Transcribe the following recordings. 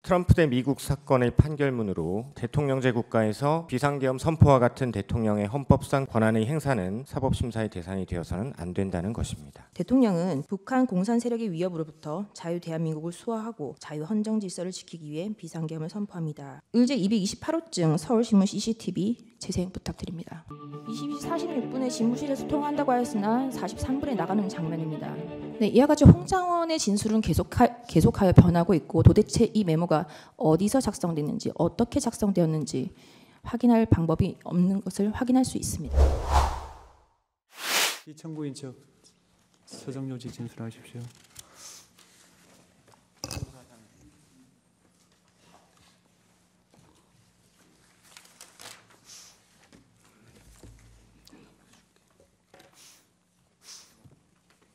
트럼프 대 미국 사건의 판결문으로 대통령제 국가에서 비상계엄 선포와 같은 대통령의 헌법상 권한의 행사는 사법심사의 대상이 되어서는 안 된다는 것입니다. 대통령은 북한 공산 세력의 위협으로부터 자유 대한민국을 수호하고 자유 헌정 질서를 지키기 위해 비상계엄을 선포합니다. 의제 228호증 서울신문 CCTV 재생 부탁드립니다. 22시 46분에 집무실에서 통화한다고 하였으나 43분에 나가는 장면입니다. 네, 이와 같이 홍장원의 진술은 계속하여 변하고 있고 도대체 이 메모가 어디서 작성됐는지 어떻게 작성되었는지 확인할 방법이 없는 것을 확인할 수 있습니다. 이 청구인 측 서정요지 진술하십시오.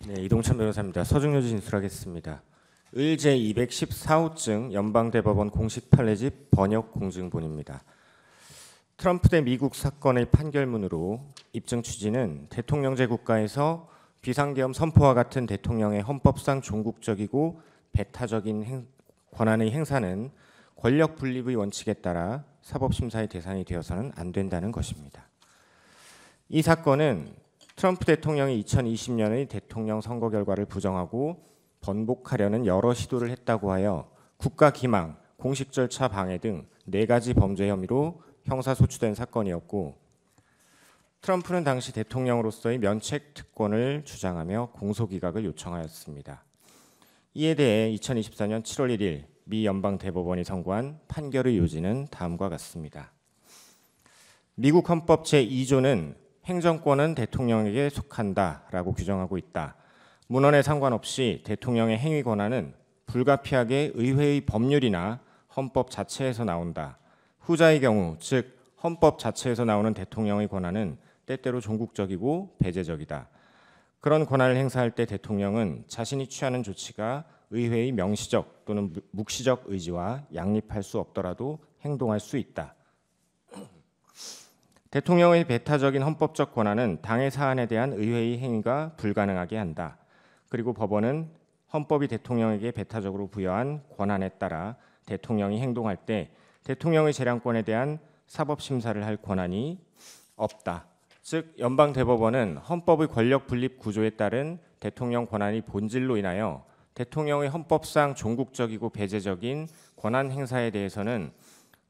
네, 이동찬 변호사입니다. 서정요지 진술하겠습니다. 의제 214호증 연방대법원 공식 판례집 번역 공증본입니다. 트럼프 대 미국 사건의 판결문으로 입증 취지는 대통령제 국가에서 비상계엄 선포와 같은 대통령의 헌법상 종국적이고 배타적인 권한의 행사는 권력 분립의 원칙에 따라 사법심사의 대상이 되어서는 안 된다는 것입니다. 이 사건은 트럼프 대통령이 2020년의 대통령 선거 결과를 부정하고 번복하려는 여러 시도를 했다고 하여 국가기망, 공식 절차 방해 등 4가지 범죄 혐의로 형사소추된 사건이었고, 트럼프는 당시 대통령으로서의 면책 특권을 주장하며 공소기각을 요청하였습니다. 이에 대해 2024년 7월 1일 미 연방대법원이 선고한 판결의 요지는 다음과 같습니다. 미국 헌법 제2조는 행정권은 대통령에게 속한다라고 규정하고 있다. 문헌에 상관없이 대통령의 행위 권한은 불가피하게 의회의 법률이나 헌법 자체에서 나온다. 후자의 경우, 즉 헌법 자체에서 나오는 대통령의 권한은 때때로 종국적이고 배제적이다. 그런 권한을 행사할 때 대통령은 자신이 취하는 조치가 의회의 명시적 또는 묵시적 의지와 양립할 수 없더라도 행동할 수 있다. 대통령의 배타적인 헌법적 권한은 당의 사안에 대한 의회의 행위가 불가능하게 한다. 그리고 법원은 헌법이 대통령에게 배타적으로 부여한 권한에 따라 대통령이 행동할 때 대통령의 재량권에 대한 사법심사를 할 권한이 없다. 즉 연방대법원은 헌법의 권력 분립 구조에 따른 대통령 권한의 본질로 인하여 대통령의 헌법상 종국적이고 배제적인 권한 행사에 대해서는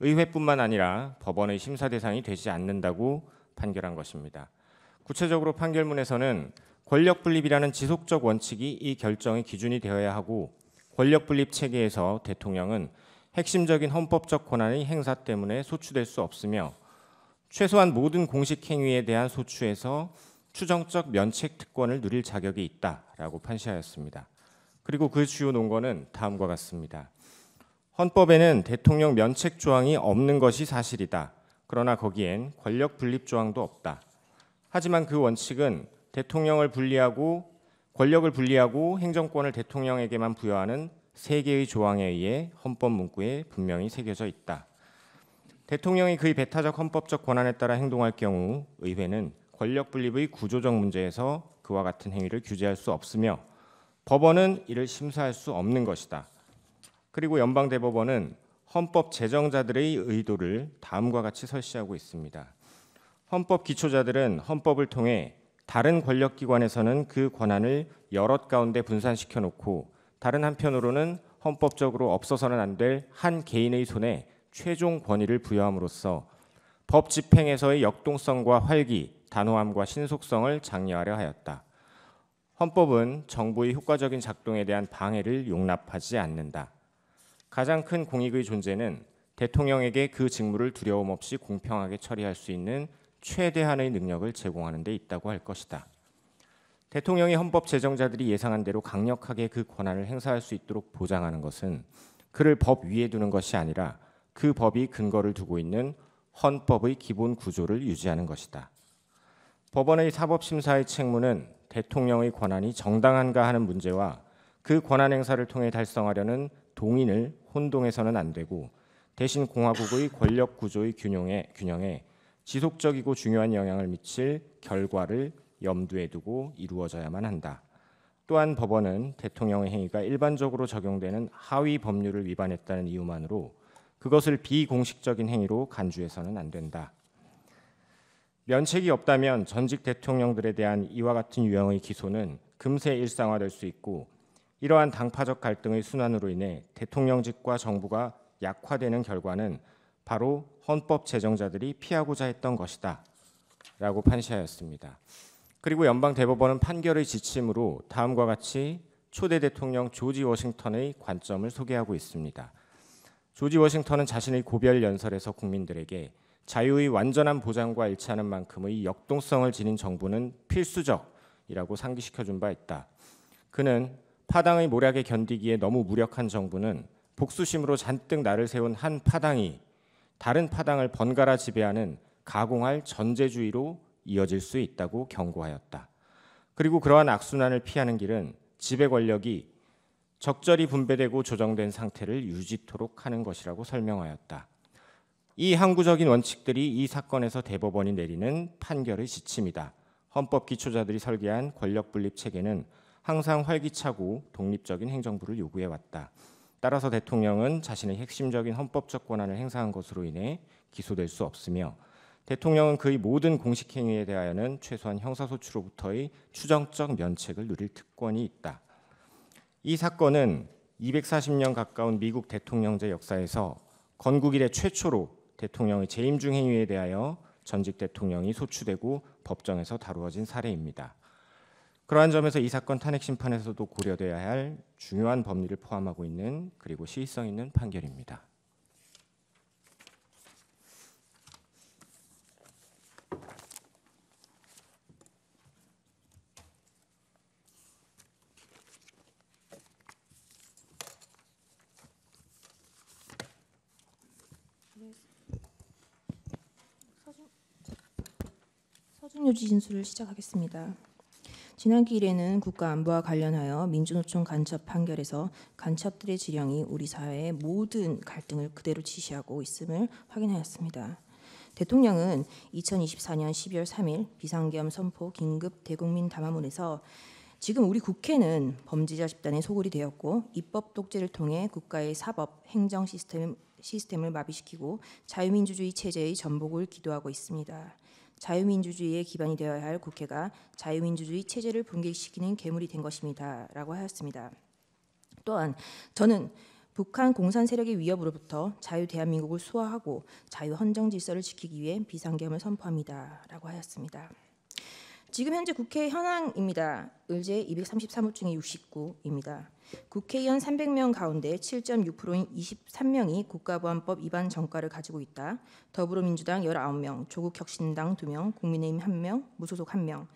의회뿐만 아니라 법원의 심사 대상이 되지 않는다고 판결한 것입니다. 구체적으로 판결문에서는 권력 분립이라는 지속적 원칙이 이 결정의 기준이 되어야 하고, 권력 분립 체계에서 대통령은 핵심적인 헌법적 권한의 행사 때문에 소추될 수 없으며 최소한 모든 공식 행위에 대한 소추에서 추정적 면책 특권을 누릴 자격이 있다라고 판시하였습니다. 그리고 그 주요 논거는 다음과 같습니다. 헌법에는 대통령 면책 조항이 없는 것이 사실이다. 그러나 거기엔 권력 분립 조항도 없다. 하지만 그 원칙은 대통령을 분리하고 권력을 분리하고 행정권을 대통령에게만 부여하는 3개의 조항에 의해 헌법 문구에 분명히 새겨져 있다. 대통령이 그의 배타적 헌법적 권한에 따라 행동할 경우 의회는 권력 분립의 구조적 문제에서 그와 같은 행위를 규제할 수 없으며 법원은 이를 심사할 수 없는 것이다. 그리고 연방대법원은 헌법 제정자들의 의도를 다음과 같이 설시하고 있습니다. 헌법 기초자들은 헌법을 통해 다른 권력기관에서는 그 권한을 여럿 가운데 분산시켜 놓고 다른 한편으로는 헌법적으로 없어서는 안 될 한 개인의 손에 최종 권위를 부여함으로써 법 집행에서의 역동성과 활기, 단호함과 신속성을 장려하려 하였다. 헌법은 정부의 효과적인 작동에 대한 방해를 용납하지 않는다. 가장 큰 공익의 존재는 대통령에게 그 직무를 두려움 없이 공평하게 처리할 수 있는 최대한의 능력을 제공하는 데 있다고 할 것이다. 대통령이 헌법 제정자들이 예상한 대로 강력하게 그 권한을 행사할 수 있도록 보장하는 것은 그를 법 위에 두는 것이 아니라 그 법이 근거를 두고 있는 헌법의 기본 구조를 유지하는 것이다. 법원의 사법심사의 책무는 대통령의 권한이 정당한가 하는 문제와 그 권한 행사를 통해 달성하려는 동인을 혼동해서는 안 되고 대신 공화국의 권력 구조의 균형에 지속적이고 중요한 영향을 미칠 결과를 염두에 두고 이루어져야만 한다. 또한 법원은 대통령의 행위가 일반적으로 적용되는 하위 법률을 위반했다는 이유만으로 그것을 비공식적인 행위로 간주해서는 안 된다. 면책이 없다면 전직 대통령들에 대한 이와 같은 유형의 기소는 금세 일상화될 수 있고 이러한 당파적 갈등의 순환으로 인해 대통령직과 정부가 약화되는 결과는 바로 헌법 제정자들이 피하고자 했던 것이다 라고 판시하였습니다. 그리고 연방대법원은 판결의 지침으로 다음과 같이 초대 대통령 조지 워싱턴의 관점을 소개하고 있습니다. 조지 워싱턴은 자신의 고별 연설에서 국민들에게 자유의 완전한 보장과 일치하는 만큼의 역동성을 지닌 정부는 필수적이라고 상기시켜준 바 있다. 그는 파당의 모략에 견디기에 너무 무력한 정부는 복수심으로 잔뜩 날을 세운 한 파당이 다른 파당을 번갈아 지배하는 가공할 전제주의로 이어질 수 있다고 경고하였다. 그리고 그러한 악순환을 피하는 길은 지배 권력이 적절히 분배되고 조정된 상태를 유지토록 하는 것이라고 설명하였다. 이 항구적인 원칙들이 이 사건에서 대법원이 내리는 판결의 지침이다. 헌법 기초자들이 설계한 권력분립 체계는 항상 활기차고 독립적인 행정부를 요구해왔다. 따라서 대통령은 자신의 핵심적인 헌법적 권한을 행사한 것으로 인해 기소될 수 없으며 대통령은 그의 모든 공식 행위에 대하여는 최소한 형사소추로부터의 추정적 면책을 누릴 특권이 있다. 이 사건은 240년 가까운 미국 대통령제 역사에서 건국 이래 최초로 대통령의 재임 중 행위에 대하여 전직 대통령이 소추되고 법정에서 다루어진 사례입니다. 그러한 점에서 이 사건 탄핵 심판에서도 고려돼야 할 중요한 법리를 포함하고 있는 그리고 시의성 있는 판결입니다. 서준요지 진술을 시작하겠습니다. 지난 기일에는 국가안보와 관련하여 민주노총 간첩 판결에서 간첩들의 지령이 우리 사회의 모든 갈등을 그대로 지시하고 있음을 확인하였습니다. 대통령은 2024년 12월 3일 비상계엄 선포 긴급 대국민 담화문에서 지금 우리 국회는 범죄자 집단의 소굴이 되었고 입법 독재를 통해 국가의 사법, 행정 시스템을 마비시키고 자유민주주의 체제의 전복을 기도하고 있습니다. 자유민주주의의 기반이 되어야 할 국회가 자유민주주의 체제를 붕괴시키는 괴물이 된 것입니다. 라고 하였습니다. 또한 저는 북한 공산 세력의 위협으로부터 자유 대한민국을 수호하고 자유 헌정 질서를 지키기 위해 비상계엄을 선포합니다. 라고 하였습니다. 지금 현재 국회 현황입니다. 의제 233호 중에 69입니다. 국회의원 300명 가운데 7.6%인 23명이 국가보안법 위반 전과를 가지고 있다. 더불어민주당 19명, 조국혁신당 2명, 국민의힘 1명, 무소속 1명.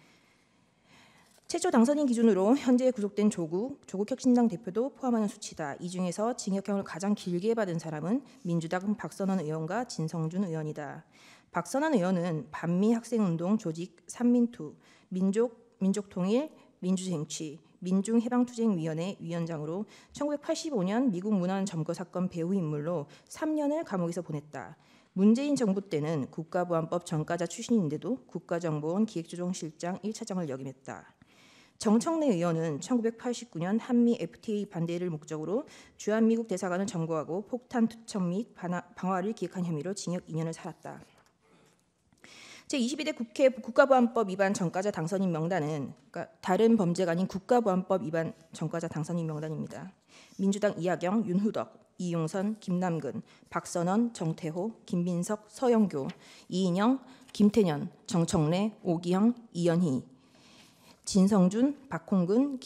최초 당선인 기준으로 현재 구속된 조국혁신당 대표도 포함하는 수치다. 이 중에서 징역형을 가장 길게 받은 사람은 민주당 박선원 의원과 진성준 의원이다. 박선원 의원은 반미 학생운동 조직 삼민투, 민족통일, 민주쟁취, 민중해방투쟁위원회 위원장으로 1985년 미국 문안 점거 사건 배후 인물로 3년을 감옥에서 보냈다. 문재인 정부 때는 국가보안법 전과자 출신인데도 국가정보원 기획조정실장 1차장을 역임했다. 정청래 의원은 1989년 한미 FTA 반대를 목적으로 주한미국 대사관을 점거하고 폭탄 투척 및 방화를 기획한 혐의로 징역 2년을 살았다. 제22대 국회 국가보안법 위반 전과자 당선인 명단은 그러니까 다른 범죄가 아닌 국가보안법 위반 전과자 당선인 명단입니다. 민주당 이하경, 윤후덕, 이용선, 김남근, 박선원, 정태호, 김민석, 서영교, 이인영, 김태년, 정청래, 오기영, 이연희, 진성준, 박홍근,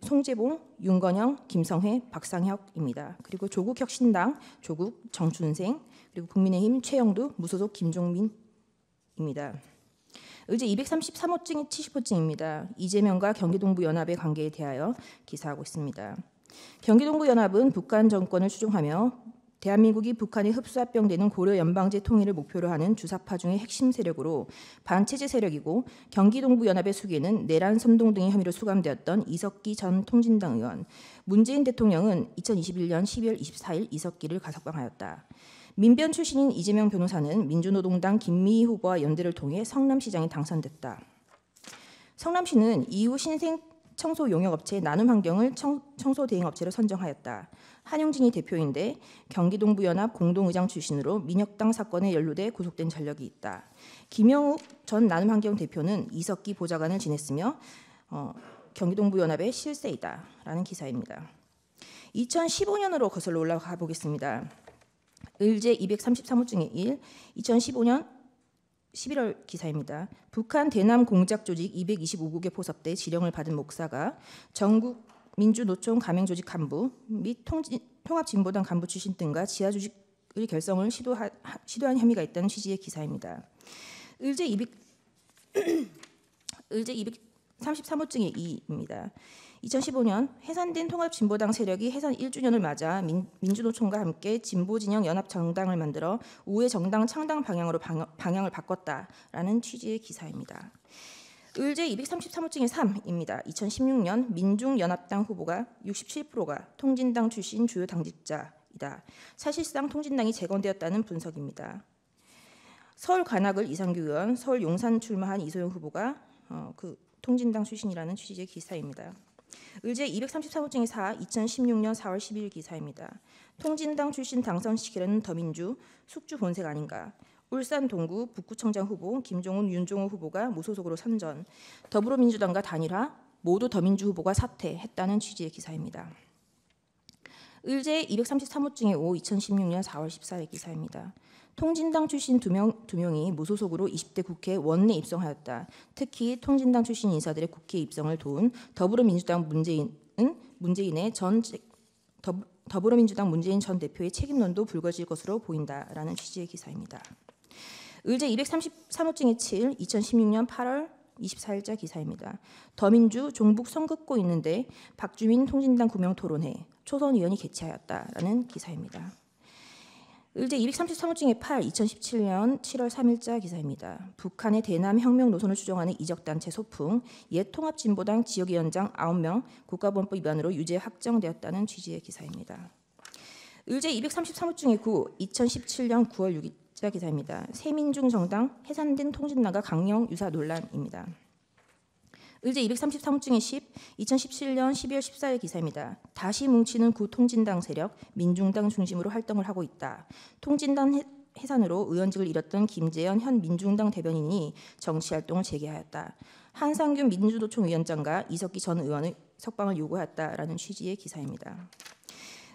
송재봉, 윤건영, 김성회, 박상혁입니다. 그리고 조국혁신당, 조국, 정춘생, 그리고 국민의힘 최영두, 무소속 김종민입니다. 의제 233호증이 70호증입니다. 이재명과 경기동부연합의 관계에 대하여 기사하고 있습니다. 경기동부연합은 북한 정권을 추종하며 대한민국이 북한에 흡수합병되는 고려 연방제 통일을 목표로 하는 주사파 중의 핵심 세력으로 반체제 세력이고 경기동부연합의 수계는 내란 선동 등의 혐의로 수감되었던 이석기 전 통진당 의원, 문재인 대통령은 2021년 12월 24일 이석기를 가석방하였다. 민변 출신인 이재명 변호사는 민주노동당 김미희 후보와 연대를 통해 성남시장에 당선됐다. 성남시는 이후 신생 청소 용역업체 나눔환경을 청소 대행업체로 선정하였다. 한용진이 대표인데 경기 동부연합 공동의장 출신으로 민혁당 사건에 연루돼 구속된 전력이 있다. 김영욱 전 나눔환경 대표는 이석기 보좌관을 지냈으며 경기 동부연합의 실세이다라는 기사입니다. 2015년으로 거슬러 올라가 보겠습니다. 을제 233호 중에 1, 2015년 11월 기사입니다. 북한 대남 공작 조직 225국에 포섭돼 지령을 받은 목사가 전국 민주노총 가맹조직 간부 및 통합진보당 간부 출신 등과 지하조직의 결성을 시도한 혐의가 있다는 취지의 기사입니다. 을제 233호 중에 2입니다. 2015년 해산된 통합진보당 세력이 해산 1주년을 맞아 민주노총과 함께 진보진영 연합정당을 만들어 우회 정당 창당 방향으로 방향을 바꿨다라는 취지의 기사입니다. 을제 233호 중에 3입니다. 2016년 민중연합당 후보가 67%가 통진당 출신 주요 당직자이다. 사실상 통진당이 재건되었다는 분석입니다. 서울 관악을 이상규 의원, 서울 용산 출마한 이소영 후보가 그 통진당 출신이라는 취지의 기사입니다. 을제 233호 중에 4, 2016년 4월 12일 기사입니다. 통진당 출신 당선시키려는 더민주, 숙주 본색 아닌가. 울산 동구 북구청장 후보 김종훈, 윤종호 후보가 무소속으로 선전. 더불어민주당과 단일화, 모두 더민주 후보가 사퇴했다는 취지의 기사입니다. 을제 233호 중에 5, 2016년 4월 14일 기사입니다. 통진당 출신 두 명이 무소속으로 20대 국회 원내 입성하였다. 특히 통진당 출신 인사들의 국회 입성을 도운 더불어민주당 더불어민주당 문재인 전 대표의 책임론도 불거질 것으로 보인다라는 취지의 기사입니다. 을제 233호 중에 7, 2016년 8월 24일자 기사입니다. 더민주 종북 선긋고 있는데 박주민 통진당 구명 토론회 초선 의원이 개최하였다라는 기사입니다. 을제 233호 중에 8, 2017년 7월 3일자 기사입니다. 북한의 대남 혁명 노선을 추종하는 이적단체 소풍, 옛 통합진보당 지역위원장 9명 국가보안법 위반으로 유죄 확정되었다는 취지의 기사입니다. 을제 233호 중에 9, 2017년 9월 6일자 기사입니다. 새민중정당 해산된 통진당과 강령 유사 논란입니다. 을제 233호 중에 10, 2017년 12월 14일 기사입니다. 다시 뭉치는 구통진당 세력, 민중당 중심으로 활동을 하고 있다. 통진당 해산으로 의원직을 잃었던 김재현 현 민중당 대변인이 정치활동을 재개하였다. 한상균 민주노총 위원장과 이석기 전 의원의 석방을 요구하였다라는 취지의 기사입니다.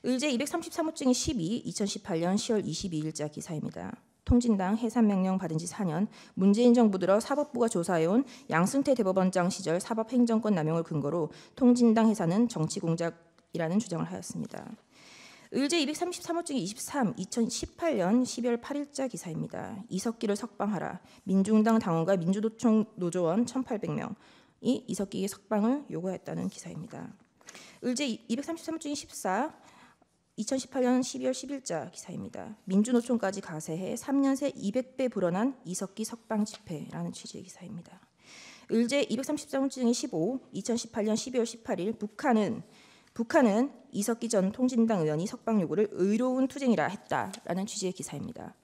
을제 233호 중에 12, 2018년 10월 22일자 기사입니다. 통진당 해산명령 받은 지 4년, 문재인 정부 들어 사법부가 조사해온 양승태 대법원장 시절 사법행정권 남용을 근거로 통진당 해산은 정치공작이라는 주장을 하였습니다. 을제 233호 중에 23, 2018년 12월 8일자 기사입니다. 이석기를 석방하라. 민중당 당원과 민주노총 노조원 1,800명이 이석기의 석방을 요구했다는 기사입니다. 을제 233호 중에 14, 2018년 12월 10일자 기사입니다. 민주노총까지 가세해 3년 새 200배 불어난 이석기 석방 집회라는 취지의 기사입니다. 을제 233호 중에 15, 2018년 12월 18일 북한은 이석기 전 통진당 의원이 석방 요구를 의로운 투쟁이라 했다라는 취지의 기사입니다.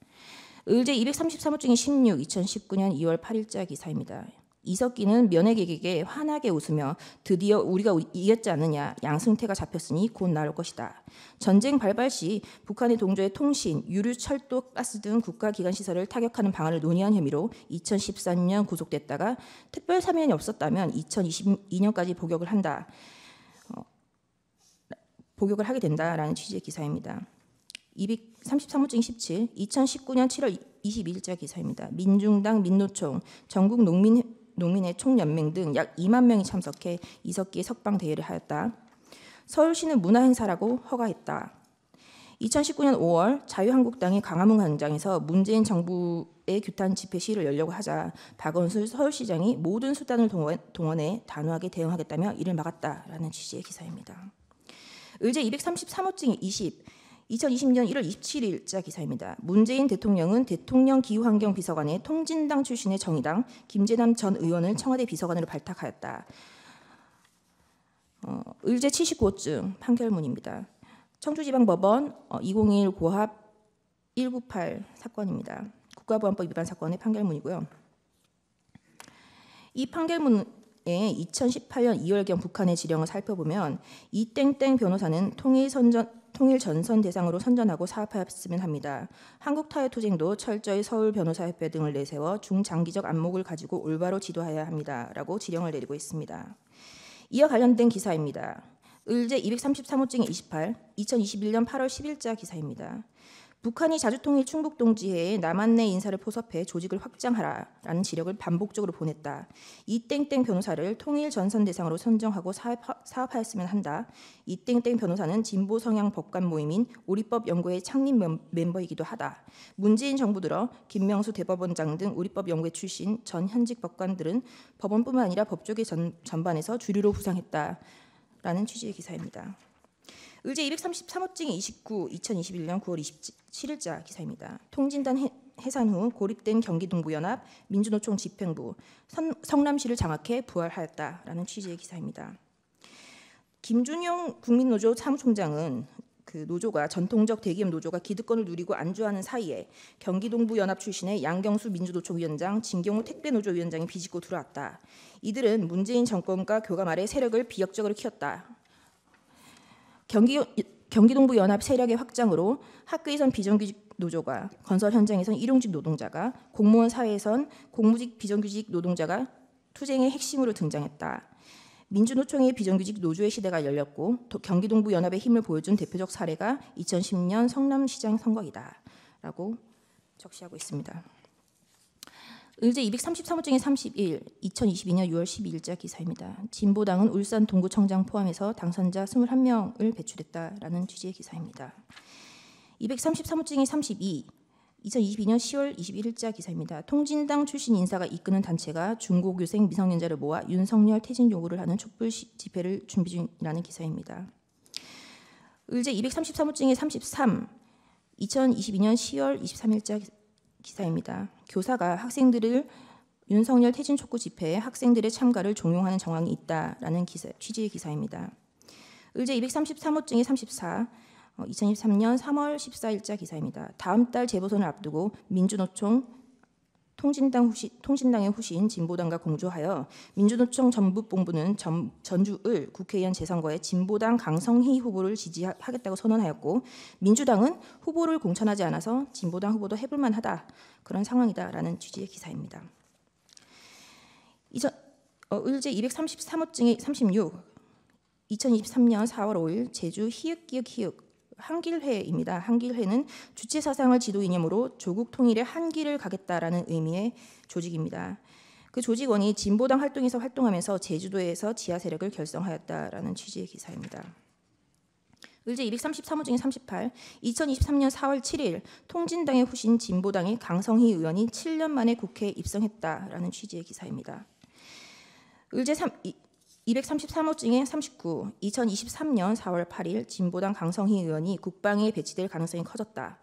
을제 233호 중에 16, 2019년 2월 8일자 기사입니다. 이석기는 면회객에게 환하게 웃으며 드디어 우리가 이겼지 않느냐, 양승태가 잡혔으니 곧 나올 것이다. 전쟁 발발 시 북한의 동조의 통신, 유류, 철도, 가스 등 국가기관 시설을 타격하는 방안을 논의한 혐의로 2014년 구속됐다가 특별 사면이 없었다면 2022년까지 복역을 하게 된다라는 취지의 기사입니다. 233호 중 17, 2019년 7월 22일자 기사입니다. 민중당, 민노총, 전국 농민의 총연맹 등 약 2만 명이 참석해 이석기의 석방 대회를 하였다. 서울시는 문화행사라고 허가했다. 2019년 5월 자유한국당이 광화문 광장에서 문재인 정부의 규탄 집회 시위를 열려고 하자 박원순 서울시장이 모든 수단을 동원해 단호하게 대응하겠다며 이를 막았다라는 취지의 기사입니다. 을제 233호 중 20, 2020년 1월 27일자 기사입니다. 문재인 대통령은 대통령 기후환경비서관에 통진당 출신의 정의당 김재남 전 의원을 청와대 비서관으로 발탁하였다. 을제 79호증 판결문입니다. 청주지방법원 2021 고합 198 사건입니다. 국가보안법 위반 사건의 판결문이고요. 이 판결문에 2018년 2월경 북한의 지령을 살펴보면 이땡땡 변호사는 통일전선 대상으로 선전하고 사업하였으면 합니다. 한국타협투쟁도 철저히 서울변호사협회 등을 내세워 중장기적 안목을 가지고 올바로 지도해야 합니다라고 지령을 내리고 있습니다. 이와 관련된 기사입니다. 을제 233호증 28, 2021년 8월 10일자 기사입니다. 북한이 자주통일 충북동지회에 남한 내 인사를 포섭해 조직을 확장하라라는 지령을 반복적으로 보냈다. 이땡땡 변호사를 통일 전선 대상으로 선정하고 사업하였으면 한다. 이땡땡 변호사는 진보 성향 법관 모임인 우리법 연구회 창립 멤버이기도 하다. 문재인 정부 들어 김명수 대법원장 등 우리법 연구회 출신 전 현직 법관들은 법원뿐만 아니라 법조계 전반에서 주류로 부상했다라는 취지의 기사입니다. 을제 233호증 29, 2021년 9월 27일자 기사입니다. 통진단 해산 후 고립된 경기동부연합 민주노총 집행부 성남시를 장악해 부활하였다라는 취지의 기사입니다. 김준용 국민노조 사무총장은 그 노조가 전통적 대기업 노조가 기득권을 누리고 안주하는 사이에 경기동부연합 출신의 양경수 민주노총 위원장, 진경호 택배노조위원장이 비집고 들어왔다. 이들은 문재인 정권과 교감 아래 세력을 비역적으로 키웠다. 경기동부 연합 세력의 확장으로 학교에선 비정규직 노조가, 건설 현장에선 일용직 노동자가, 공무원 사회에선 공무직 비정규직 노동자가 투쟁의 핵심으로 등장했다. 민주노총의 비정규직 노조의 시대가 열렸고 경기동부 연합의 힘을 보여준 대표적 사례가 2010년 성남시장 선거이다라고 적시하고 있습니다. 을제 233호증의 31, 2022년 6월 12일자 기사입니다. 진보당은 울산 동구청장 포함해서 당선자 21명을 배출했다라는 취지의 기사입니다. 233호증의 32, 2022년 10월 21일자 기사입니다. 통진당 출신 인사가 이끄는 단체가 중고교생 미성년자를 모아 윤석열 퇴진 요구를 하는 촛불 집회를 준비 중이라는 기사입니다. 을제 233호증의 33, 2022년 10월 23일자 기사입니다. 교사가 학생들을 윤석열 퇴진 촉구 집회에 학생들의 참가를 종용하는 정황이 있다라는 취지의 기사입니다. 을제 233호증의 34, 2023년 3월 14일자 기사입니다. 다음 달 재보선을 앞두고 민주노총 통진당의 후신 진보당과 공조하여 민주노총 전북본부는 전주을 국회의원 재선거에 진보당 강성희 후보를 지지하겠다고 선언하였고 민주당은 후보를 공천하지 않아서 진보당 후보도 해볼만 하다. 그런 상황이다라는 취지의 기사입니다. 을제 233호증의 36, 2023년 4월 5일 제주 히읗기역 한길회입니다. 한길회는 주체 사상을 지도 이념으로 조국 통일의 한길을 가겠다라는 의미의 조직입니다. 그 조직원이 진보당 활동에서 활동하면서 제주도에서 지하 세력을 결성하였다라는 취지의 기사입니다. 을제 233호증의 38, 2023년 4월 7일 통진당의 후신 진보당의 강성희 의원이 7년 만에 국회에 입성했다라는 취지의 기사입니다. 을제 233호증의 39, 2023년 4월 8일 진보당 강성희 의원이 국방에 배치될 가능성이 커졌다.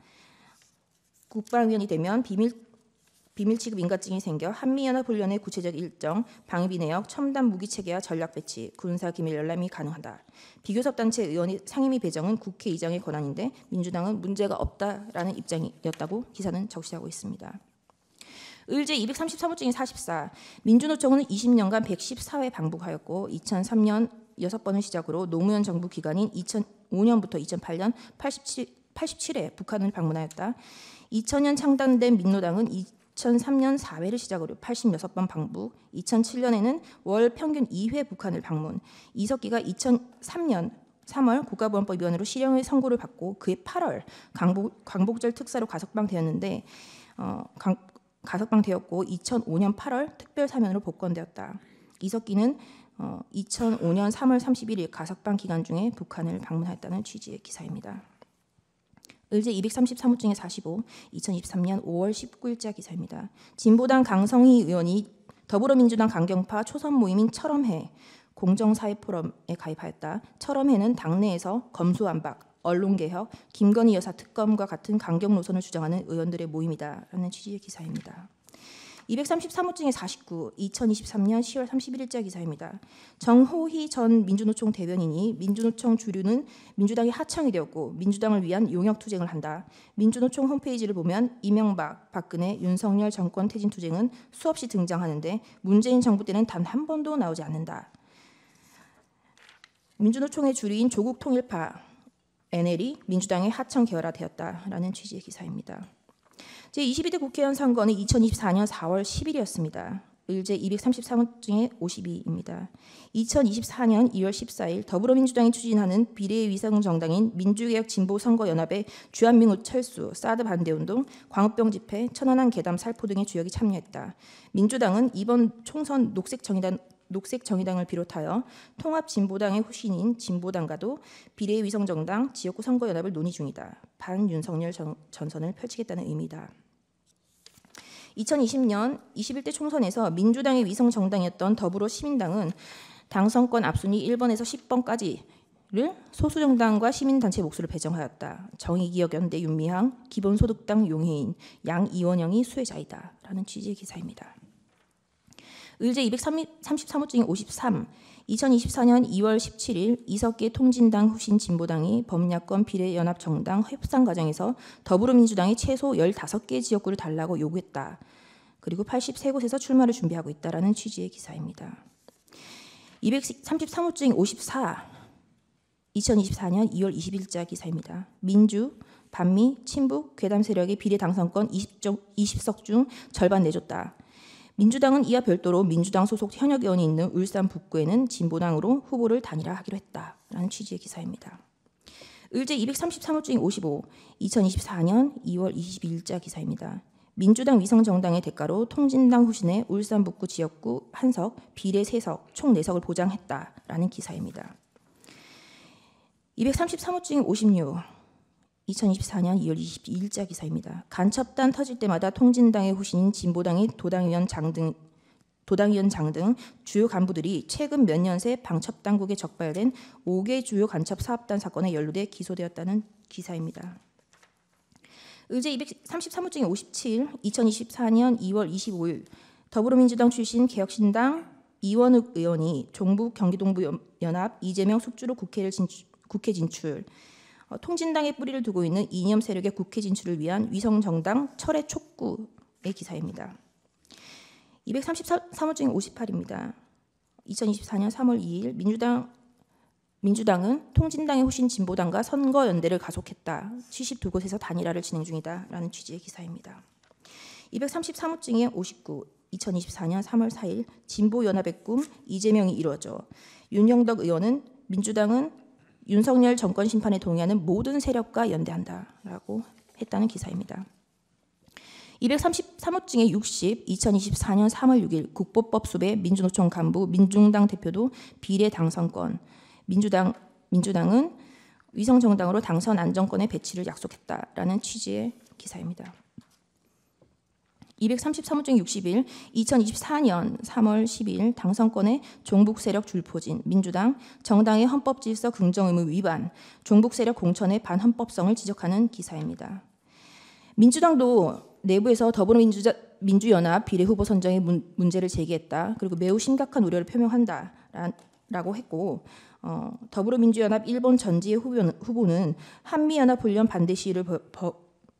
국방위원이 되면 비밀 취급 인가증이 생겨 한미연합훈련의 구체적 일정, 방위비 내역, 첨단 무기체계와 전략 배치, 군사기밀 열람이 가능하다. 비교섭단체 의원의 상임위 배정은 국회의장의 권한인데 민주당은 문제가 없다라는 입장이었다고 기사는 적시하고 있습니다. 을제 233호증이 44, 민주노총은 20년간 114회 방북하였고 2003년 6번을 시작으로 노무현 정부 기간인 2005년부터 2008년 87회 북한을 방문하였다. 2000년 창단된 민노당은 2003년 4회를 시작으로 86번 방북, 2007년에는 월 평균 2회 북한을 방문, 이석기가 2003년 3월 국가보안법위원회로 실형의 선고를 받고 그해 8월 광복절 특사로 가석방되었는데 가석방되었고 2005년 8월 특별사면으로 복권되었다. 이석기는 2005년 3월 31일 가석방 기간 중에 북한을 방문했다는 취지의 기사입니다. 을제 233호증의 45, 2023년 5월 19일자 기사입니다. 진보당 강성희 의원이 더불어민주당 강경파 초선 모임인 철험회 공정사회포럼에 가입하였다. 철험회는 당내에서 검수완박, 언론개혁, 김건희 여사 특검과 같은 강경 노선을 주장하는 의원들의 모임이다라는 취지의 기사입니다. 233호증의 49, 2023년 10월 31일자 기사입니다. 정호희 전 민주노총 대변인이 민주노총 주류는 민주당이 하청이 되었고 민주당을 위한 용역투쟁을 한다. 민주노총 홈페이지를 보면 이명박, 박근혜, 윤석열 정권 퇴진 투쟁은 수없이 등장하는데 문재인 정부 때는 단 한 번도 나오지 않는다. 민주노총의 주류인 조국통일파 NL이 민주당의 하청 계열화되었다라는 취지의 기사입니다. 제22대 국회의원 선거는 2024년 4월 10일이었습니다. 을제 233호증의 52입니다. 2024년 2월 14일 더불어민주당이 추진하는 비례위성 정당인 민주개혁진보선거연합의 주한미군 철수, 사드 반대운동, 광우병 집회, 천안함 계담 살포 등의 주역이 참여했다. 민주당은 이번 총선 녹색정의당을 비롯하여 통합진보당의 후신인 진보당과도 비례위성정당, 지역구 선거연합을 논의 중이다. 반윤석열 전선을 펼치겠다는 의미다. 2020년 21대 총선에서 민주당의 위성정당이었던 더불어시민당은 당선권 앞순위 1번에서 10번까지를 소수정당과 시민단체 몫으로 배정하였다. 정의기억연대 윤미향, 기본소득당 용혜인, 양이원영이 수혜자이다. 라는 취지의 기사입니다. 을제 233호증이 53, 2024년 2월 17일 이석기 통진당 후신 진보당이 범야권 비례연합정당 협상 과정에서 더불어민주당이 최소 15개 지역구를 달라고 요구했다. 그리고 83곳에서 출마를 준비하고 있다라는 취지의 기사입니다. 233호증이 54, 2024년 2월 20일자 기사입니다. 민주, 반미, 친북, 괴담 세력의 비례 당선권 20석 중 절반 내줬다. 민주당은 이와 별도로 민주당 소속 현역 의원이 있는 울산 북구에는 진보당으로 후보를 단일화하기로 했다라는 취지의 기사입니다. 을제 233호증이 55, 2024년 2월 22일자 기사입니다. 민주당 위성정당의 대가로 통진당 후신의 울산 북구 지역구 한석, 비례 3석, 총 4석을 보장했다라는 기사입니다. 233호증이 56, 2024년 2월 22일자 기사입니다. 간첩단 터질 때마다 통진당의 후신인 진보당의 도당위원 장 등 주요 간부들이 최근 몇 년 새 방첩당국에 적발된 5개 주요 간첩 사업단 사건에 연루돼 기소되었다는 기사입니다. 을제 233호증이 57, 2024년 2월 25일 더불어민주당 출신 개혁신당 이원욱 의원이 종북 경기동부연합 이재명 숙주로 국회 진출, 통진당의 뿌리를 두고 있는 이념 세력의 국회 진출을 위한 위성정당 철회 촉구의 기사입니다. 233호증이 58입니다. 2024년 3월 2일 민주당은 통진당의 후신 진보당과 선거연대를 가속했다. 72곳에서 단일화를 진행 중이다. 라는 취지의 기사입니다. 233호증이 59, 2024년 3월 4일 진보연합의 꿈 이재명이 이루어져 윤영덕 의원은 민주당은 윤석열 정권 심판에 동의하는 모든 세력과 연대한다라고 했다는 기사입니다. 233호증의 60, 2024년 3월 6일 국보법 수배 민주노총 간부 민중당 대표도 비례 당선권, 민주당은 위성정당으로 당선 안정권의 배치를 약속했다라는 취지의 기사입니다. 233호증 60일 2024년 3월 12일 당선권의 종북세력 줄포진 민주당 정당의 헌법질서 긍정의무 위반 종북세력 공천의 반헌법성을 지적하는 기사입니다. 민주당도 내부에서 더불어민주연합 비례후보 선정의 문제를 제기했다. 그리고 매우 심각한 우려를 표명한다라고 했고 더불어민주연합 일본 전지의 후보는 한미연합훈련 반대 시위를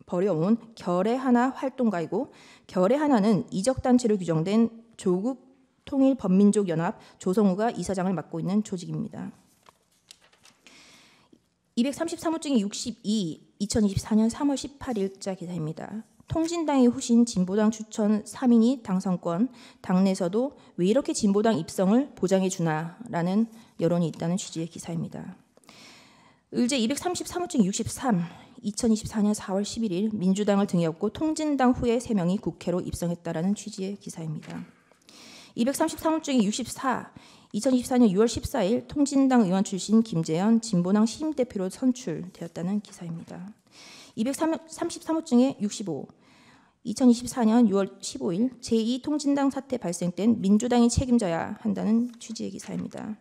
벌여온 결의 하나 활동가이고 결의 하나는 이적단체로 규정된 조국 통일범민족연합 조성우가 이사장을 맡고 있는 조직입니다. 233호증이 62, 2024년 3월 18일자 기사입니다. 통진당의 후신 진보당 추천 3인이 당선권, 당내에서도 왜 이렇게 진보당 입성을 보장해 주나라는 여론이 있다는 취지의 기사입니다. 을제 233호증 63, 2024년 4월 11일 민주당을 등에 업고 통진당 후에 3명이 국회로 입성했다라는 취지의 기사입니다. 233호증이 64, 2024년 6월 14일 통진당 의원 출신 김재현 진보당 신임대표로 선출되었다는 기사입니다. 233호증의 65, 2024년 6월 15일 제2통진당 사태 발생 땐 민주당이 책임져야 한다는 취지의 기사입니다.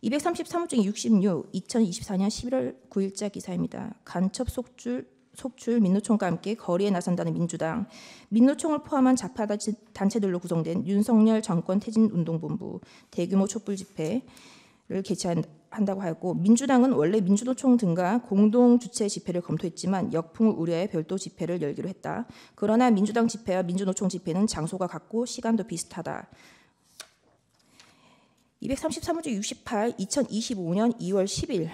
233호증이 66, 2024년 11월 9일자 기사입니다. 간첩 속줄 속출 민노총과 함께 거리에 나선다는 민주당, 민노총을 포함한 좌파 단체들로 구성된 윤석열 정권 퇴진운동본부 대규모 촛불 집회를 개최한다고 하였고, 민주당은 원래 민주노총 등과 공동 주최 집회를 검토했지만 역풍을 우려해 별도 집회를 열기로 했다. 그러나 민주당 집회와 민주노총 집회는 장소가 같고 시간도 비슷하다. 233호조 68 2025년 2월 10일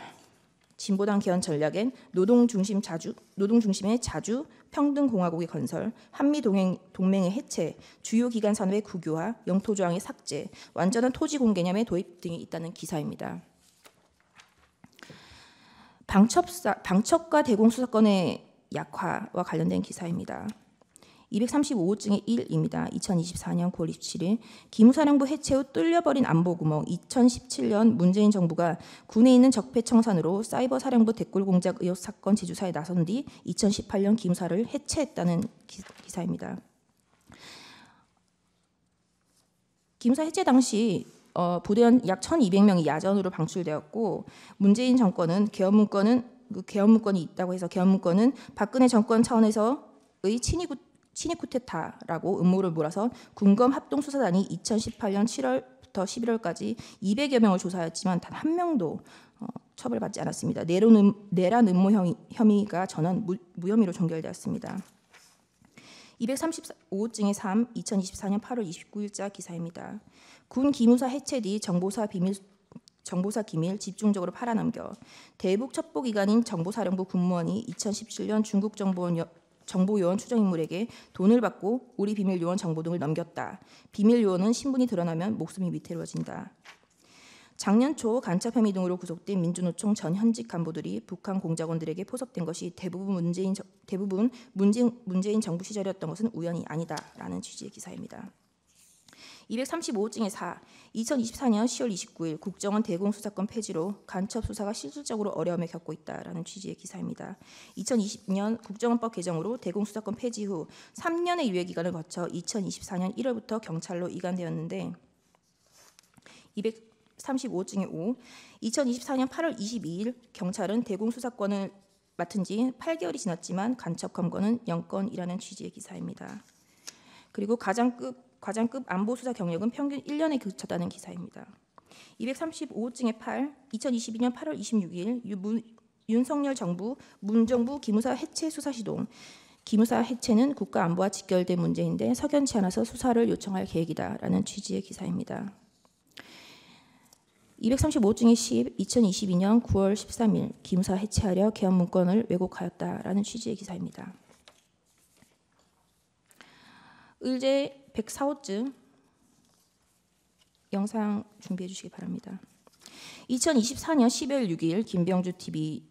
진보당 개헌 전략엔 노동 중심의 자주 평등공화국의 건설, 한미 동맹의 해체, 주요 기간 산업의 국유화, 영토 조항의 삭제, 완전한 토지공 개념의 도입 등이 있다는 기사입니다. 방첩과 대공수사권의 약화와 관련된 기사입니다. 235호증의 1입니다. 2024년 9월 27일 기무사령부 해체 후 뚫려버린 안보구멍. 2017년 문재인 정부가 군에 있는 적폐청산으로 사이버 사령부 댓글 공작 의혹 사건 재조사에 나선 뒤 2018년 기무사를 해체했다는 기사입니다. 기무사 해체 당시 부대원 약 1,200명이 야전으로 방출되었고, 문재인 정권은 개헌 문건이 있다고 해서 개헌 문건은 박근혜 정권 차원에서의 친위 쿠데타라고 음모를 몰아서 군검 합동수사단이 2018년 7월부터 11월까지 200여 명을 조사했지만 단 한 명도 처벌받지 않았습니다. 내란 음모 혐의가 전원 무혐의로 종결되었습니다. 235호증의 3, 2024년 8월 29일자 기사입니다. 군 기무사 해체 뒤 정보사 기밀 집중적으로 팔아넘겨 대북 첩보기관인 정보사령부 군무원이 2017년 중국 정보요원 추정인물에게 돈을 받고 우리 비밀요원 정보 등을 넘겼다. 비밀요원은 신분이 드러나면 목숨이 위태로워진다. 작년 초 간첩 혐의 등으로 구속된 민주노총 전 현직 간부들이 북한 공작원들에게 포섭된 것이 대부분 문재인 정부 시절이었던 것은 우연이 아니다라는 취지의 기사입니다. 235호증의 4, 2024년 10월 29일 국정원 대공수사권 폐지로 간첩 수사가 실질적으로 어려움을 겪고 있다라는 취지의 기사입니다. 2020년 국정원법 개정으로 대공수사권 폐지 후 3년의 유예기간을 거쳐 2024년 1월부터 경찰로 이관되었는데, 235호증의 5, 2024년 8월 22일 경찰은 대공수사권을 맡은 지 8개월이 지났지만 간첩 검거는 0건이라는 취지의 기사입니다. 그리고 과장급 안보수사 경력은 평균 1년에 그쳤다는 기사입니다. 235호증의 8, 2022년 8월 26일 윤석열 정부 문정부 기무사 해체 수사 시동. 기무사 해체는 국가안보와 직결된 문제인데 석연치 않아서 수사를 요청할 계획이다라는 취지의 기사입니다. 235호증의 10, 2022년 9월 13일 기무사 해체하려 개헌 문건을 왜곡하였다라는 취지의 기사입니다. 의제 104호증 영상 준비해 주시기 바랍니다. 2024년 12월 6일 김병주 TV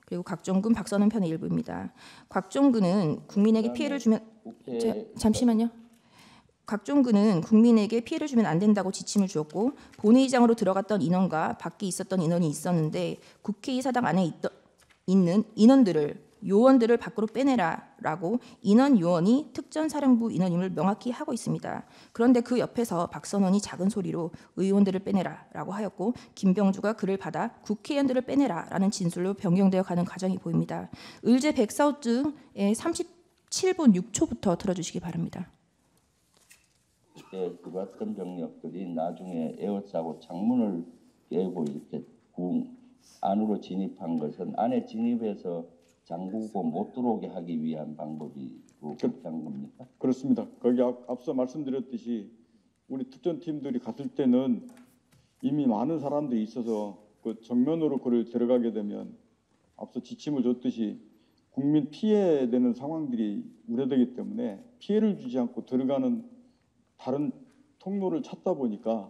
그리고 곽종근 박선은 편의 일부입니다. 곽종근은 국민에게 피해를 주면 잠시만요. 곽종근은 국민에게 피해를 주면 안 된다고 지침을 주었고, 본회의장으로 들어갔던 인원과 밖에 있었던 인원이 있었는데 국회의사당 안에 있는 요원들을 밖으로 빼내라라고 인원 요원이 특전사령부 인원임을 명확히 하고 있습니다. 그런데 그 옆에서 박선원이 작은 소리로 의원들을 빼내라라고 하였고, 김병주가 그를 받아 국회의원들을 빼내라라는 진술로 변경되어 가는 과정이 보입니다. 의제 104호증의 37분 6초부터 들어주시기 바랍니다. 그때 들어왔던 병력들이 나중에 에어싸고 창문을 깨고 이렇게 궁 안으로 진입한 것은 안에 진입해서 잠그고 못 들어오게 하기 위한 방법이고 그렇게 한 겁니까? 그렇습니다. 거기 앞서 말씀드렸듯이 우리 특전팀들이 갔을 때는 이미 많은 사람들이 있어서 그 정면으로 그를 들어가게 되면 앞서 지침을 줬듯이 국민 피해되는 상황들이 우려되기 때문에 피해를 주지 않고 들어가는 다른 통로를 찾다 보니까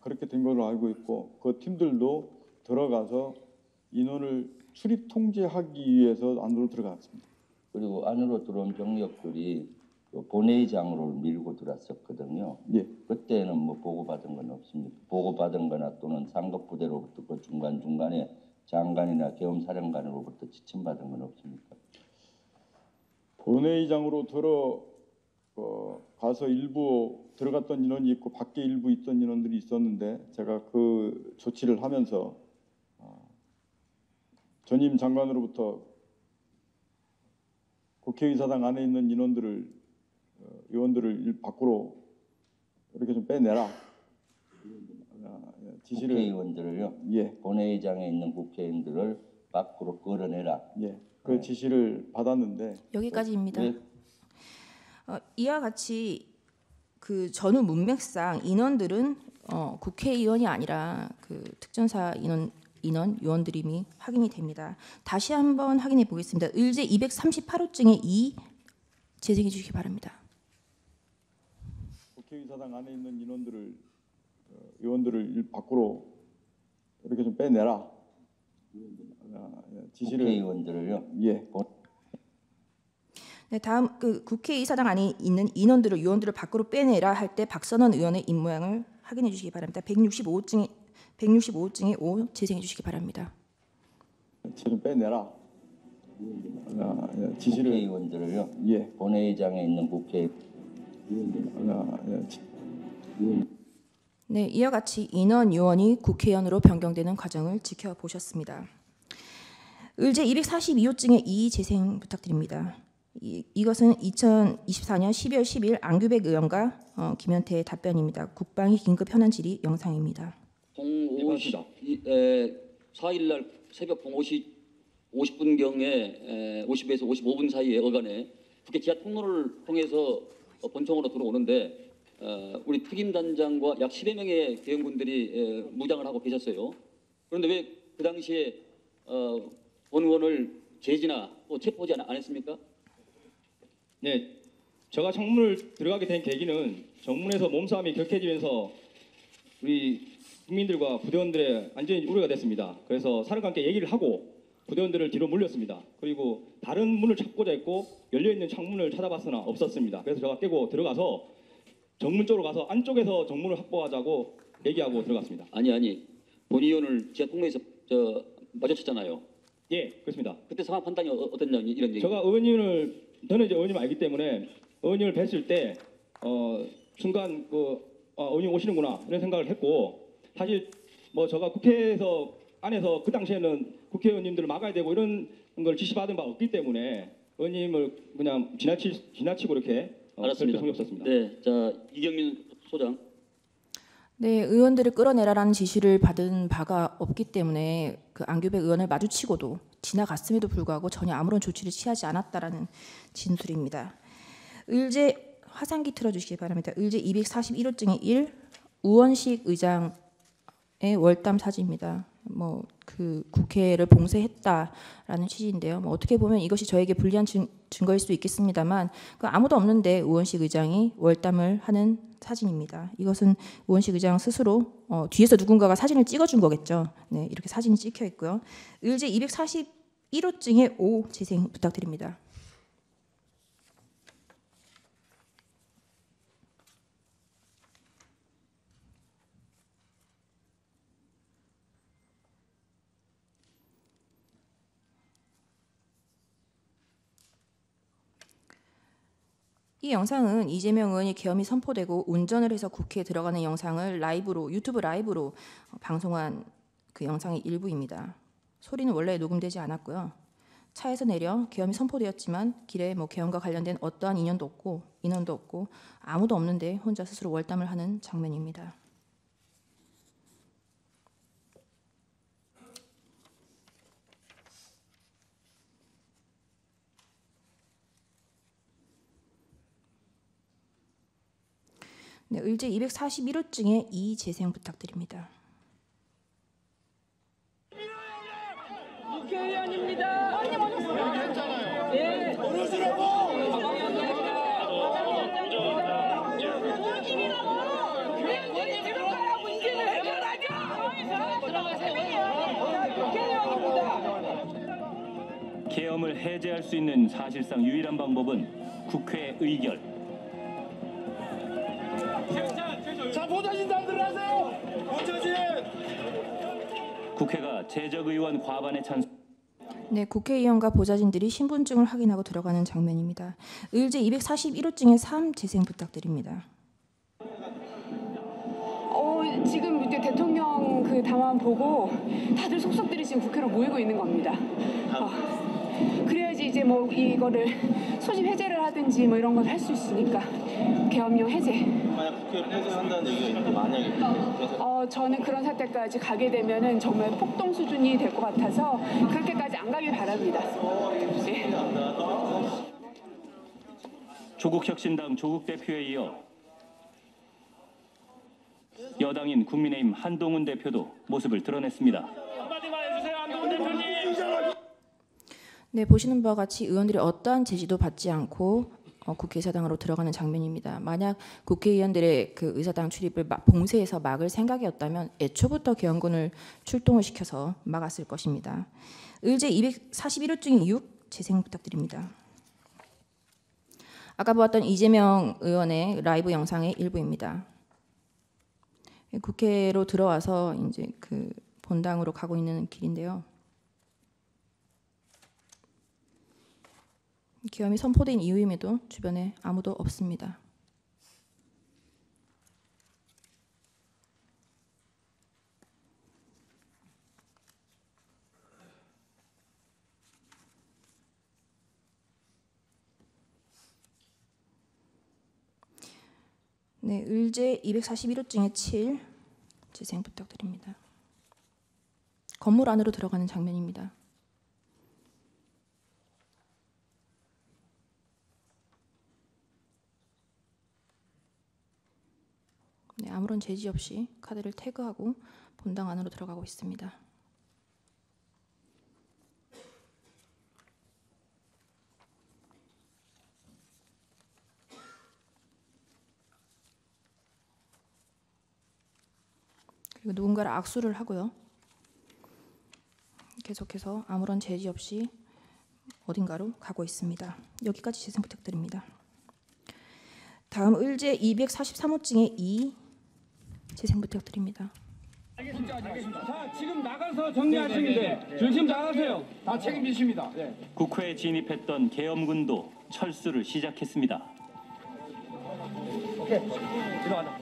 그렇게 된 걸로 알고 있고, 그 팀들도 들어가서 인원을 출입 통제하기 위해서 안으로 들어갔습니다. 그리고 안으로 들어온 병력들이 본회의장으로 밀고 들어왔었거든요. 예. 그때는 뭐 보고받은 건 없습니까? 보고받은 거나 또는 상급부대로부터 그 중간중간에 장관이나 계엄사령관으로부터 지침받은 건 없습니까? 본회의장으로 가서 일부 들어갔던 인원이 있고 밖에 일부 있던 인원들이 있었는데, 제가 그 조치를 하면서 전임 장관으로부터 국회의사당 안에 있는 의원들을 밖으로 이렇게 좀 빼내라. 지시를 국회의원들을요. 예, 본회의장에 있는 국회의원들을 밖으로 끌어내라. 예, 그 지시를 받았는데 여기까지입니다. 왜 이와 같이 그 전후 문맥상 인원들은 국회의원이 아니라 그 특전사 인원 요원들임이 확인이 됩니다. 다시 한번 확인해 보겠습니다. 의제 238호증의 2 재생해 주시기 바랍니다. 국회의사당 안에 있는 의원들을 밖으로 이렇게 좀 빼내라. 지시를 국회의원들을요. 예, 네, 다음 그 국회의사당 안에 있는 인원들을 요원들을 밖으로 빼내라 할 때 박선원 의원의 입모양을 확인해 주시기 바랍니다. 165호증의 5 재생해 주시기 바랍니다. 좀 빼내라. 지시를 국회의원들을요. 예, 본회의장에 있는 네, 이와 같이 인원 요원이 국회의원으로 변경되는 과정을 지켜보셨습니다. 의제 242호증의 2 재생 부탁드립니다. 이것은 2024년 12월 10일 안규백 의원과 김현태의 답변입니다. 국방위 긴급 현안 질의 영상입니다. 4일 날 새벽 50분경에 50에서 55분 사이에 어간에 국회 지하 통로를 통해서 본청으로 들어오는데 우리 특임단장과 약 10여 명의 대원군들이 무장을 하고 계셨어요. 그런데 왜 그 당시에 원 의원을 제지나 또 체포하지 않았습니까? 네, 제가 정문을 들어가게 된 계기는 정문에서 몸싸움이 격해지면서 우리 국민들과 부대원들의 안전이 우려가 됐습니다. 그래서 사령과 함께 얘기를 하고 부대원들을 뒤로 물렸습니다. 그리고 다른 문을 찾고자 했고 열려있는 창문을 찾아봤으나 없었습니다. 그래서 제가 깨고 들어가서 정문 쪽으로 가서 안쪽에서 정문을 확보하자고 얘기하고 들어갔습니다. 아니 본 의원을 지하 통로에서 마주쳤잖아요. 예, 그렇습니다. 그때 상황 판단이 어땠냐 이런 얘기. 저는 이제 의원님을 알기 때문에 의원님을 뵀을 때 순간 의원님 오시는구나 이런 생각을 했고, 사실 뭐 제가 국회에서 안에서 그 당시에는 국회의원님들을 막아야 되고 이런 걸 지시받은 바 없기 때문에 의원님을 그냥 지나치고 이렇게 알았습니다. 소용이 없었습니다. 네, 자 이경민 소장. 네, 의원들을 끌어내라라는 지시를 받은 바가 없기 때문에 그 안규백 의원을 마주치고도 지나갔음에도 불구하고 전혀 아무런 조치를 취하지 않았다라는 진술입니다. 의제 화상기 틀어주시기 바랍니다. 의제 241호증의 1 우원식 의장의 월담 사진입니다. 뭐 그 국회를 봉쇄했다라는 취지인데요. 뭐 어떻게 보면 이것이 저에게 불리한 증거일 수도 있겠습니다만 그 아무도 없는데 우원식 의장이 월담을 하는 사진입니다. 이것은 우원식 의장 스스로 뒤에서 누군가가 사진을 찍어준 거겠죠. 네, 이렇게 사진이 찍혀 있고요. 의제 241호증의 5 재생 부탁드립니다. 이 영상은 이재명 의원이 계엄이 선포되고 운전을 해서 국회에 들어가는 영상을 유튜브 라이브로 방송한 그 영상의 일부입니다. 소리는 원래 녹음되지 않았고요. 차에서 내려 계엄이 선포되었지만 길에 뭐 계엄과 관련된 어떠한 인원도 없고 아무도 없는데 혼자 스스로 월담을 하는 장면입니다. 네, 의제 241호증의 2 재생 부탁드립니다. 국회의원입니다. 언니 오셨어요? 예. 오르시라고. 왜 지금 가라 문제를 해결하죠. 국회의원입니다. 계엄을 해제할 수 있는 사실상 유일한 방법은 국회 의결. 자, 보좌진단 들어가세요. 보좌진. 국회가 재적의원 과반의 찬성. 네, 국회의원과 보좌진들이 신분증을 확인하고 들어가는 장면입니다. 의제 241호증의 3 재생 부탁드립니다. 지금 이제 대통령 그 담화 보고 다들 속속들이 지금 국회로 모이고 있는 겁니다. 그래야지 언제든지 이제 뭐 이거를 소집 해제를 하든지 뭐 이런 걸 할 수 있으니까 계엄령 해제. 만약 국회를 해제한다는 얘기가 있는데 만약에 저는 그런 사태까지 가게 되면은 정말 폭동 수준이 될 것 같아서 그렇게까지 안 가길 바랍니다. 네. 조국혁신당 조국 대표에 이어 여당인 국민의힘 한동훈 대표도 모습을 드러냈습니다. 한마디만 해주세요, 한동훈 대표님. 네, 보시는 바와 같이 의원들이 어떠한 제지도 받지 않고 국회의사당으로 들어가는 장면입니다. 만약 국회의원들의 그 의사당 출입을 봉쇄해서 막을 생각이었다면 애초부터 계엄군을 출동을 시켜서 막았을 것입니다. 의제 241호 중에 6 재생 부탁드립니다. 아까 보았던 이재명 의원의 라이브 영상의 일부입니다. 국회로 들어와서 이제 그 본당으로 가고 있는 길인데요. 계엄이 선포된 이후임에도 주변에 아무도 없습니다. 네, 의제 241호 중에 7 재생 부탁드립니다. 건물 안으로 들어가는 장면입니다. 네, 아무런 제지 없이 카드를 태그하고 본당 안으로 들어가고 있습니다. 그리고 누군가를 악수를 하고요. 계속해서 아무런 제지 없이 어딘가로 가고 있습니다. 여기까지 재생 부탁드립니다. 다음 의제 243호증의 2 재생 부탁드립니다. 알겠습니다. 자, 지금 나가서 정리하시면 돼. 지금 나가세요. 다 책임지십니다. 네. 국회에 진입했던 계엄군도 철수를 시작했습니다. 오케이. 이동하자.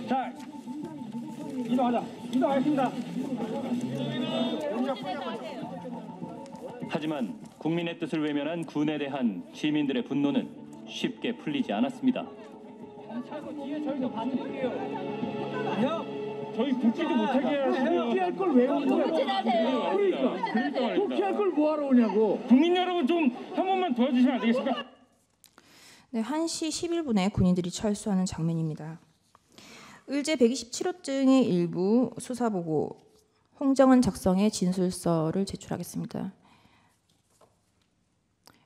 자, 이동하자. 이동하겠습니다. 하지만 국민의 뜻을 외면한 군에 대한 시민들의 분노는 쉽게 풀리지 않았습니다. 뒤에 저희가 받을게요. 형, 저희 복귀도 못하게 하시면 복귀할 걸 왜 오냐고. 그러니까 복귀할 걸 뭐하러 오냐고. 국민 여러분 좀 한 번만 도와주시면 안 되겠습니까? 네, 1시 11분에 군인들이 철수하는 장면입니다. 의제 127호증의 일부 수사보고 홍정은 작성의 진술서를 제출하겠습니다.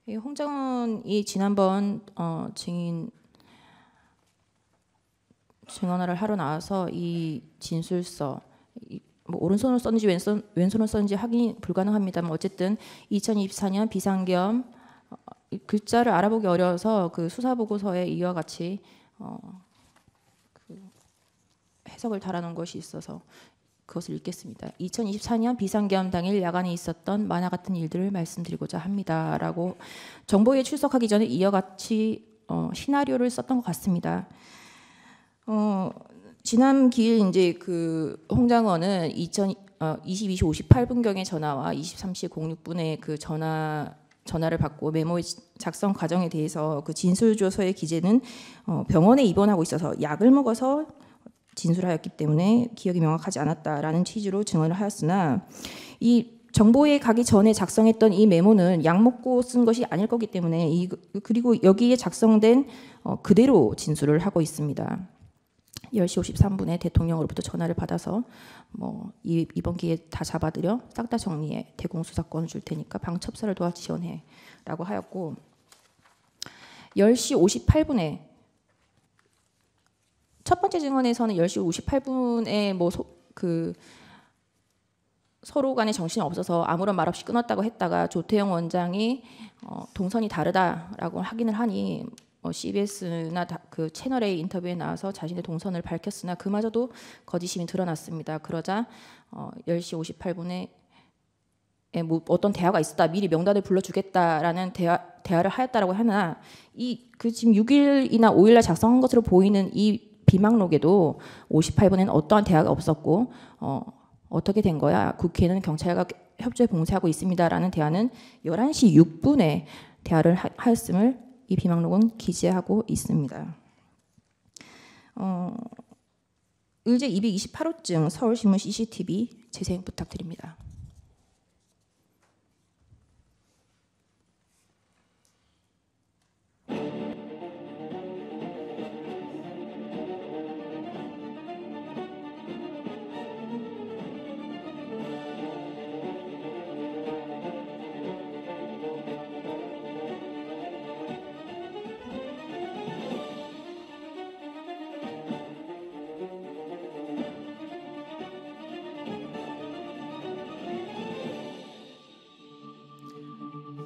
홍정은이 지난번 증언을 하러 나와서 이 진술서 뭐 오른손으로 썼는지 왼손으로 썼는지 확인이 불가능합니다만 어쨌든 2024년 비상계엄 글자를 알아보기 어려워서 그 수사 보고서에 이와 같이 그 해석을 달아놓은 것이 있어서 그것을 읽겠습니다. 2024년 비상계엄 당일 야간에 있었던 만화 같은 일들을 말씀드리고자 합니다라고 정보에 출석하기 전에 이와 같이 시나리오를 썼던 것 같습니다. 지난 기일 이제 그 홍장원은 22시 58분경의 전화와 23시 06분에 그 전화를 받고 메모의 작성 과정에 대해서 그 진술조서의 기재는 병원에 입원하고 있어서 약을 먹어서 진술하였기 때문에 기억이 명확하지 않았다라는 취지로 증언을 하였으나 이 정보에 가기 전에 작성했던 이 메모는 약 먹고 쓴 것이 아닐 거기 때문에 그리고 여기에 작성된 그대로 진술을 하고 있습니다. 10시 53분에 대통령으로부터 전화를 받아서 뭐 이번 기회에 다 잡아들여 싹 다 정리해 대공수사권을 줄 테니까 방첩사를 도와 지원해 라고 하였고 10시 58분에 첫 번째 증언에서는 10시 58분에 뭐 서로 간에 정신이 없어서 아무런 말 없이 끊었다고 했다가 조태영 원장이 동선이 다르다라고 확인을 하니 CBS나 그 채널A 인터뷰에 나와서 자신의 동선을 밝혔으나 그마저도 거짓임이 드러났습니다. 그러자 10시 58분에 뭐 어떤 대화가 있었다. 미리 명단을 불러주겠다라는 대화를 하였다라고 하나 그 지금 6일이나 5일날 작성한 것으로 보이는 이 비망록에도 58분에는 어떠한 대화가 없었고 어떻게 된 거야? 국회는 경찰과 협조에 봉사하고 있습니다라는 대화는 11시 6분에 대화를 하였음을 이 비망록은 기재하고 있습니다. 의제 228호증 서울신문 CCTV 재생 부탁드립니다.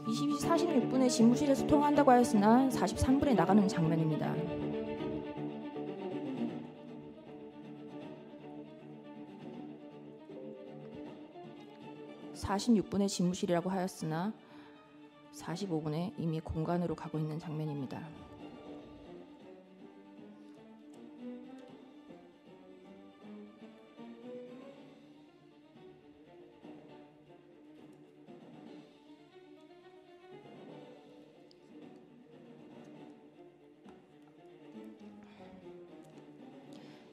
(22시 46분에) 집무실에서 통화한다고 하였으나 43분에 나가는 장면입니다. (46분에) 집무실이라고 하였으나 45분에 이미 공간으로 가고 있는 장면입니다.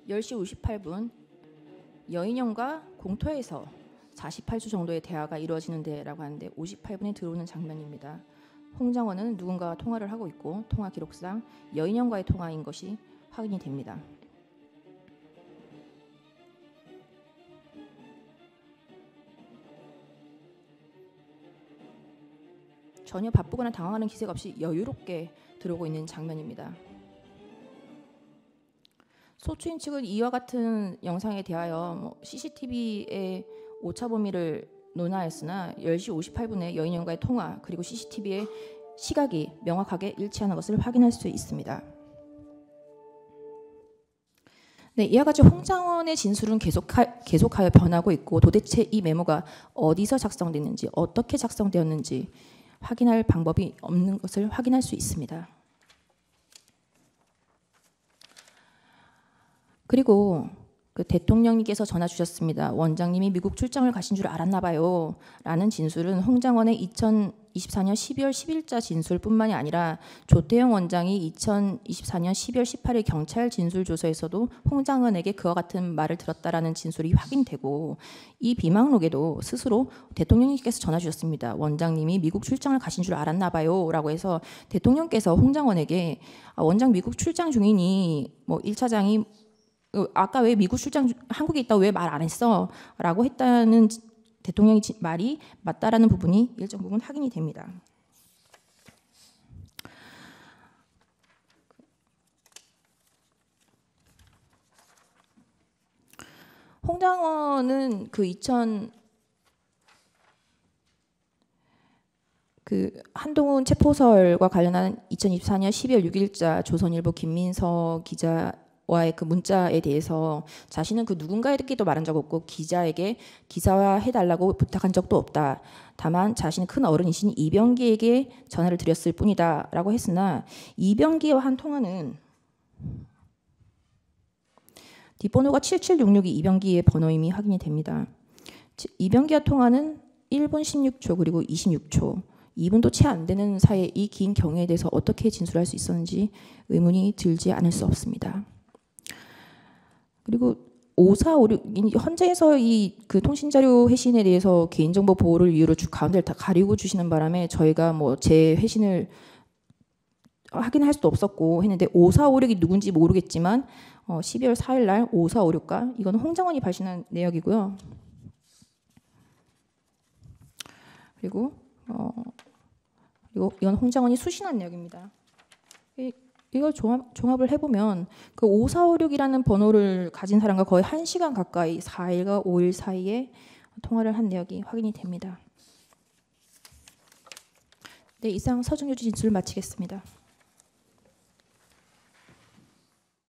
(10시 58분) 여인형과 공터에서 48초 정도의 대화가 이루어지는데 라고 하는데 58분에 들어오는 장면입니다. 홍장원은 누군가와 통화를 하고 있고 통화 기록상 여인형과의 통화인 것이 확인이 됩니다. 전혀 바쁘거나 당황하는 기색 없이 여유롭게 들어오고 있는 장면입니다. 소추인 측은 이와 같은 영상에 대하여 CCTV의 오차 범위를 논하였으나 10시 58분에 여인형과의 통화 그리고 CCTV의 시각이 명확하게 일치하는 것을 확인할 수 있습니다. 네, 이와 같이 홍장원의 진술은 계속하여 변하고 있고 도대체 이 메모가 어디서 작성됐는지 어떻게 작성되었는지 확인할 방법이 없는 것을 확인할 수 있습니다. 그리고 그 대통령님께서 전화 주셨습니다. 원장님이 미국 출장을 가신 줄 알았나 봐요. 라는 진술은 홍장원의 2024년 12월 10일자 진술뿐만이 아니라 조태영 원장이 2024년 12월 18일 경찰 진술조서에서도 홍장원에게 그와 같은 말을 들었다라는 진술이 확인되고 이 비망록에도 스스로 대통령님께서 전화 주셨습니다. 원장님이 미국 출장을 가신 줄 알았나 봐요. 라고 해서 대통령께서 홍장원에게 원장 미국 출장 중이니 뭐 1차장이 아까 왜 미국 출장 한국에 있다고 왜 말 안 했어? 라고 했다는 대통령의 말이 맞다라는 부분이 일정 부분 확인이 됩니다. 홍장원은 한동훈 체포설과 관련한 2024년 12월 6일자 조선일보 김민석 기자와의 그 문자에 대해서 자신은 그 누군가에게도 말한 적 없고 기자에게 기사화해달라고 부탁한 적도 없다. 다만 자신은 큰 어른이신 이병기에게 전화를 드렸을 뿐이다 라고 했으나 이병기와 한 통화는 뒷번호가 7766이 이병기의 번호임이 확인이 됩니다. 이병기와 통화는 1분 16초 그리고 26초 2분도 채 안 되는 사이에 이 긴 경위에 대해서 어떻게 진술할 수 있었는지 의문이 들지 않을 수 없습니다. 그리고 5456 현재에서 이 그 통신자료 회신에 대해서 개인정보 보호를 이유로 가운데를 다 가리고 주시는 바람에 저희가 뭐 제 회신을 확인할 수도 없었고 했는데 5456이 누군지 모르겠지만 12월 4일 날 5456가 이건 홍장원이 발신한 내역이고요. 그리고 이건 홍장원이 수신한 내역입니다. 이걸 종합을 해보면 그 5456이라는 번호를 가진 사람과 거의 1시간 가까이 4일과 5일 사이에 통화를 한 내역이 확인이 됩니다. 네, 이상 서정유지 진술을 마치겠습니다.